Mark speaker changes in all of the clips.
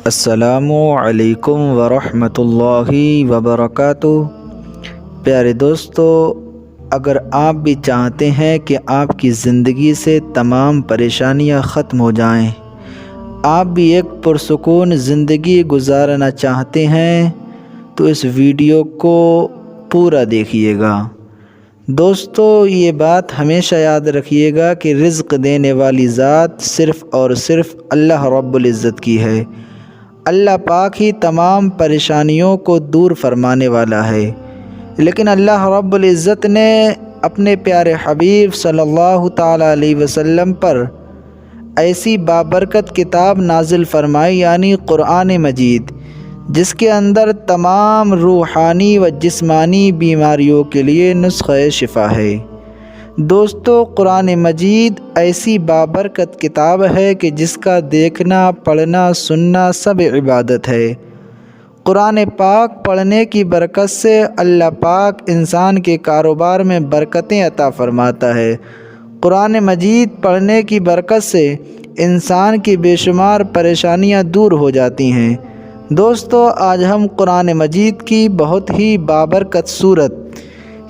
Speaker 1: السلام علیکم ورحمۃ اللہ وبرکاتہ۔ پیارے دوستو، اگر آپ بھی چاہتے ہیں کہ آپ کی زندگی سے تمام پریشانیاں ختم ہو جائیں، آپ بھی ایک پرسکون زندگی گزارنا چاہتے ہیں، تو اس ویڈیو کو پورا دیکھیے گا۔ دوستو، یہ بات ہمیشہ یاد رکھیے گا کہ رزق دینے والی ذات صرف اور صرف اللہ رب العزت کی ہے۔ اللہ پاک ہی تمام پریشانیوں کو دور فرمانے والا ہے، لیکن اللہ رب العزت نے اپنے پیارے حبیب صلی اللہ تعالیٰ علیہ وسلم پر ایسی بابرکت کتاب نازل فرمائی، یعنی قرآن مجید، جس کے اندر تمام روحانی و جسمانی بیماریوں کے لیے نسخہ شفا ہے۔ دوستو، قرآن مجید ایسی بابرکت کتاب ہے کہ جس کا دیکھنا، پڑھنا، سننا سب عبادت ہے۔ قرآن پاک پڑھنے کی برکت سے اللہ پاک انسان کے کاروبار میں برکتیں عطا فرماتا ہے۔ قرآن مجید پڑھنے کی برکت سے انسان کی بے شمار پریشانیاں دور ہو جاتی ہیں۔ دوستو، آج ہم قرآن مجید کی بہت ہی بابرکت سورت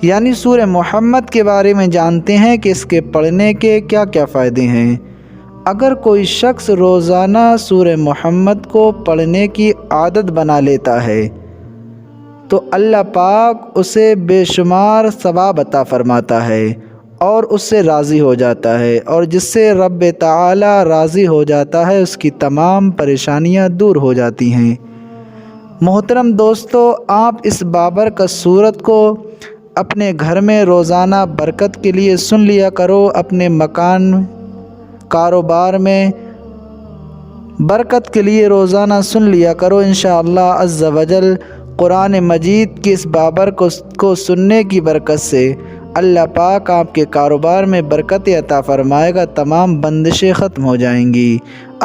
Speaker 1: یعنی سورہ محمد کے بارے میں جانتے ہیں کہ اس کے پڑھنے کے کیا کیا فائدے ہیں۔ اگر کوئی شخص روزانہ سورہ محمد کو پڑھنے کی عادت بنا لیتا ہے تو اللہ پاک اسے بے شمار ثواب عطا فرماتا ہے اور اس سے راضی ہو جاتا ہے، اور جس سے رب تعالی راضی ہو جاتا ہے اس کی تمام پریشانیاں دور ہو جاتی ہیں۔ محترم دوستو، آپ اس بابرکت سورت کو اپنے گھر میں روزانہ برکت کے لیے سن لیا کرو، اپنے مکان، کاروبار میں برکت کے لیے روزانہ سن لیا کرو۔ انشاءاللہ عز و جل قرآن مجید کی اس بابرکت کو سننے کی برکت سے اللہ پاک آپ کے کاروبار میں برکت عطا فرمائے گا، تمام بندشیں ختم ہو جائیں گی۔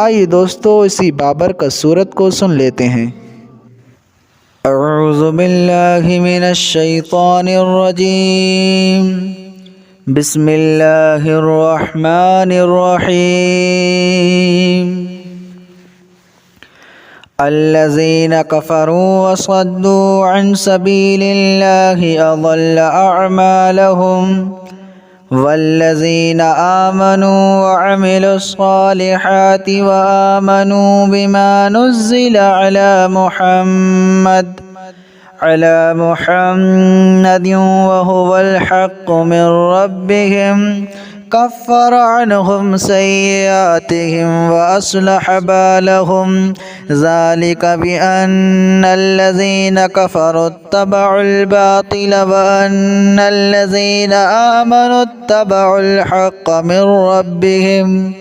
Speaker 1: آئیے دوستو، اسی بابرکت سورت کو سن لیتے ہیں۔ اعوذ باللہ من الشیطان الرجیم، بسم اللہ الرحمن الرحیم۔ الذین کفروا وصدوا عن سبیل اللہ اضل اعمالهم والذین آمنوا وعملوا الصالحات وآمنوا بما نزل على محمد وهو الحق من ربهم كفر عنهم سيئاتهم وأصلح بالهم ذلك بأن الذين كفروا اتبعوا الباطل وأن الذين آمنوا اتبعوا الحق من ربهم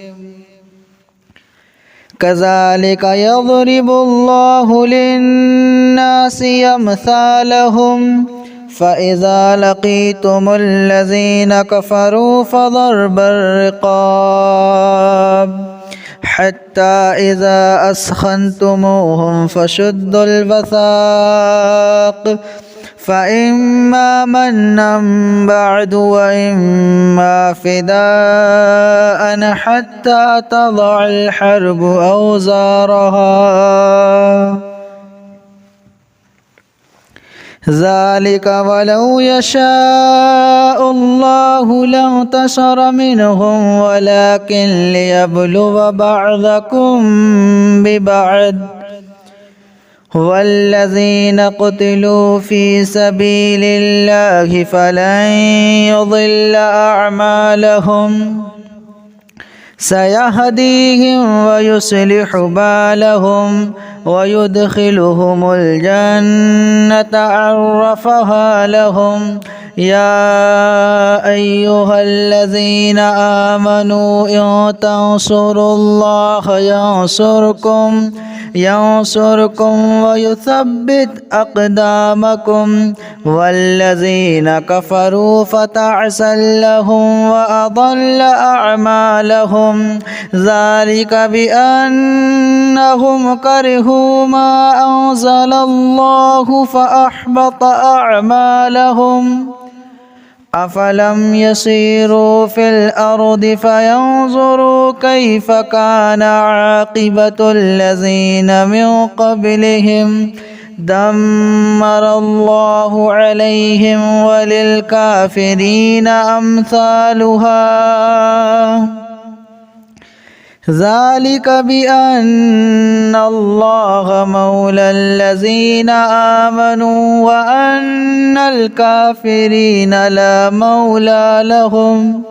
Speaker 1: كذلك يضرب الله للناس أمثالهم فإذا لقيتم الذين كفروا فضرب الرقاب حتى إذا أثخنتموهم فشدوا الوثاق فإما منا بعد وإما فداء حتى تضع الحرب أوزارها ذلك ولو يشاء الله لانتصر منهم ولكن ليبلو بعضكم ببعض والذين قتلوا في سبيل الله فلن يضل أعمالهم سيهديهم ويصلح بالهم ويدخلهم الجنة عرفها لهم يا أيها الذين آمنوا إن تنصروا الله ينصركم ويثبت أقدامكم والذين كفروا فتعسا لهم وأضل أعمالهم ذلك بأنهم كرهوا ما أنزل الله فأحبط أعمالهم أفلم يسيروا في الأرض فينظروا كيف كان عاقبة الذين من قبلهم دمر الله عليهم وللكافرين أمثالها ذلك بأن الله مولى الذين آمنوا وأن الكافرين لا مولى لهم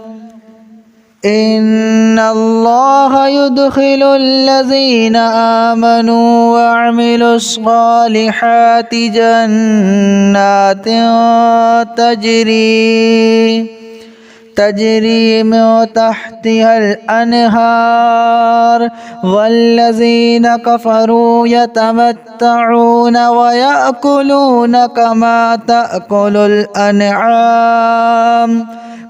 Speaker 1: إن الله يدخل الذين آمنوا وعملوا الصالحات جنات تجري من تحتها الأنهار والذين كفروا يتمتعون ويأكلون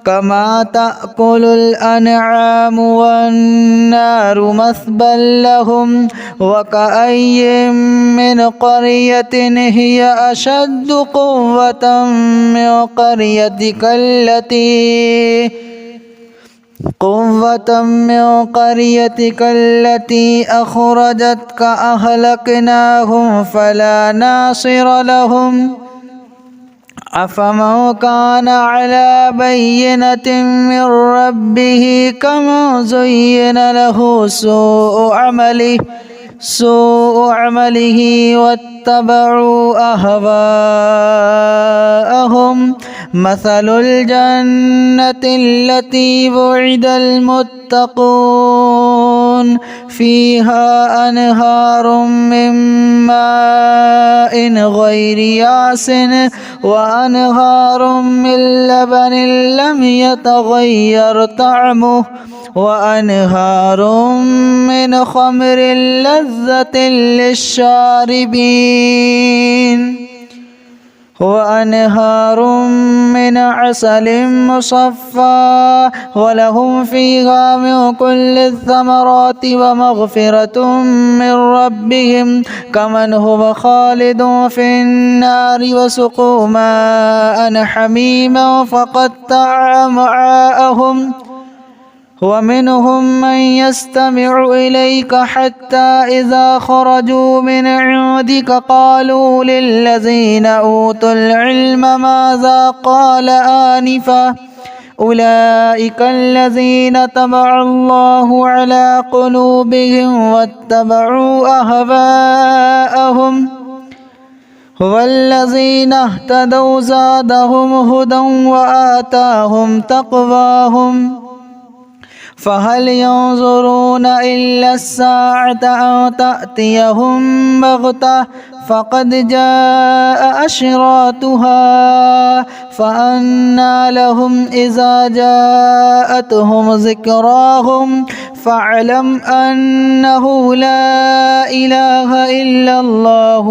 Speaker 1: كما تأكل الأنعام والنار مثبى لهم وكأي من قرية هي أشد قوة من قريتك التي أخرجتك أهلكناهم فلا ناصر لهم أفمن كان على بينة من ربه كمن زين له سوء عمله واتبعوا أهواءهم مثل الجنة التي وعد المتقون فيها أنهار من ماء غير ياسن وأنهار من لبن لم يتغير طعمه وأنهار من خمر لذة للشاربين وأنهار من عسل مصفى ولهم فيها من كل الثمرات ومغفرة من ربهم كمن هو خالد في النار وسقوا ماء حميما فقطع أمعاءهم ومنهم من يستمع إليك حتى إذا خرجوا من عندك قالوا للذين أوتوا العلم ماذا قال آنفا أولئك الذين طبع الله على قلوبهم واتبعوا أهواءهم والذين اهتدوا زادهم هدى وآتاهم تقواهم فهل ينظرون إلا الساعة أن تأتيهم بغتة فقد جاء أشراطها فأنى لهم إذا جاءتهم ذكراهم فاعلم أنه لا إله إلا الله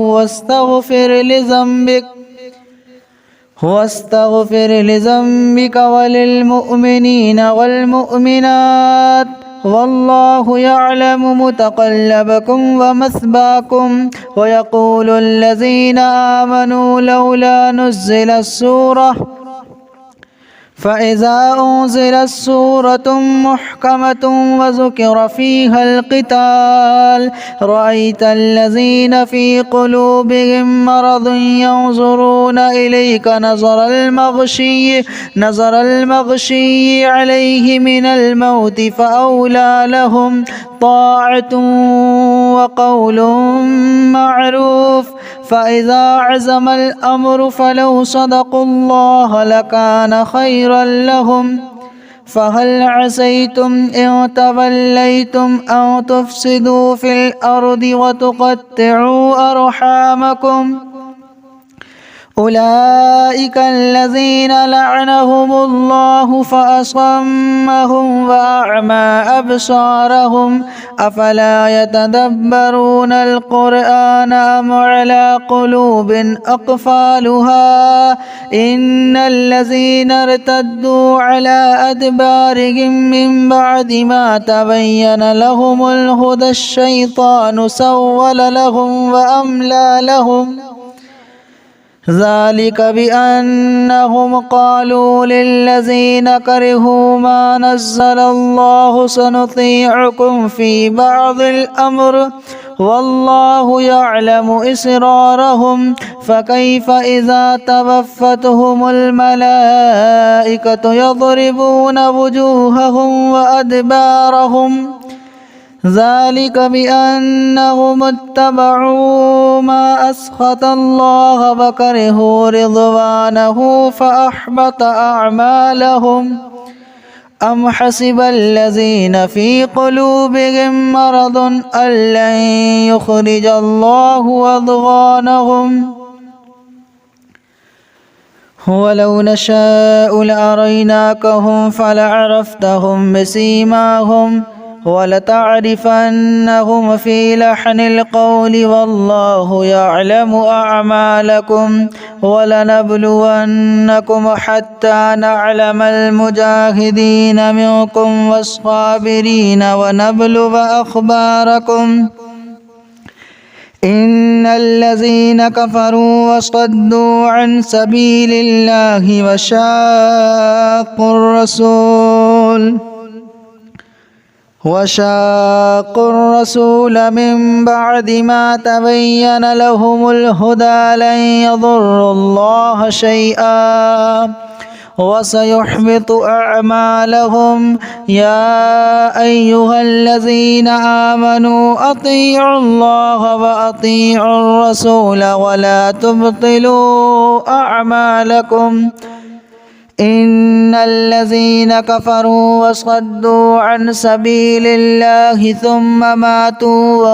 Speaker 1: واستغفر لذنبك وللمؤمنين والمؤمنات والله يعلم متقلبكم ومثواكم ويقول الذين آمنوا لولا نزل السورة فإذا أنزلت سورة محكمة وذكر فيها القتال رأيت الذين في قلوبهم مرض ينظرون إليك نظر المغشي عليه من الموت فأولى لهم طاعة وقول معروف فإذا عزم الأمر فلو صدقوا الله لكان خيرا لهم فهل عسيتم إن توليتم أن تفسدوا في الأرض وتقطعوا أرحامكم أولئك الذين لعنهم الله فأصمهم وأعمى أبصارهم أفلا يتدبرون القرآن أم على قلوب أقفالها إن الذين ارتدوا على أدبارهم من بعد ما تبين لهم الهدى الشيطان سول لهم وأملى لهم ذلك بأنهم قالوا للذين كرهوا ما نزل الله سنطيعكم في بعض الأمر والله يعلم إسرارهم فكيف إذا توفتهم الملائكة يضربون وجوههم وأدبارهم ذلك بأنهم اتبعوا ما أسخط الله وكرهوا رضوانه فأحبط أعمالهم أم حسب الذين في قلوبهم مرض أن لن يخرج الله أضغانهم ولو نشاء لأريناكهم فلعرفتهم بسيماهم ولتعرفنهم في لحن القول والله يعلم أعمالكم ولنبلونكم حتى نعلم المجاهدين منكم والصابرين ونبلو أخباركم إن الذين كفروا وصدوا عن سبيل الله وشاقوا الرسول من بعد ما تبين لهم الهدى لن يضروا الله شيئا وسيحبط أعمالهم يا أيها الذين آمنوا أطيعوا الله وأطيعوا الرسول ولا تبطلوا أعمالكم إن الذين كفروا وصدوا عن سبيل الله ثم ماتوا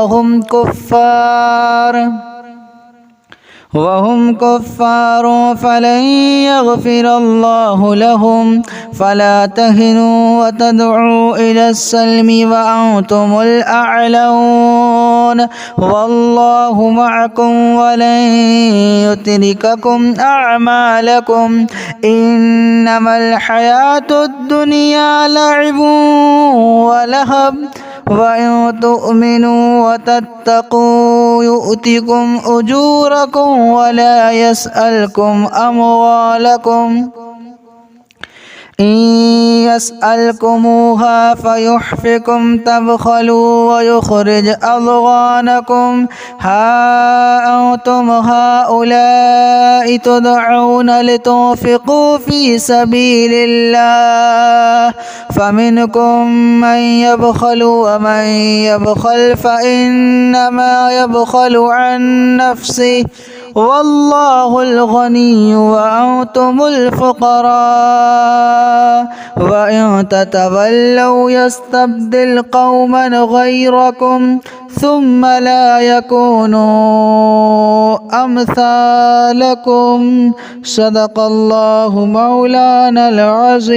Speaker 1: وهم كفار فلن يغفر الله لهم فلا تهنوا وتدعوا إلى السلم وأنتم الأعلون والله معكم ولن يترككم أعمالكم إنما الحياة الدنيا لعب ولهب وإن تؤمنوا وتتقوا يؤتكم أجوركم ولا يسألكم أموالكم إن يسألكموها فيحفكم تبخلوا ويخرج أضغانكم ها أنتم هؤلاء تدعون لتنفقوا في سبيل الله فمنكم من يبخل ومن يبخل فإنما يبخل عن نفسه والله الغني وأنتم الفقراء وإن تتولوا يستبدل قوما غيركم ثم لا يكونوا أمثالكم صدق الله مولانا العظيم.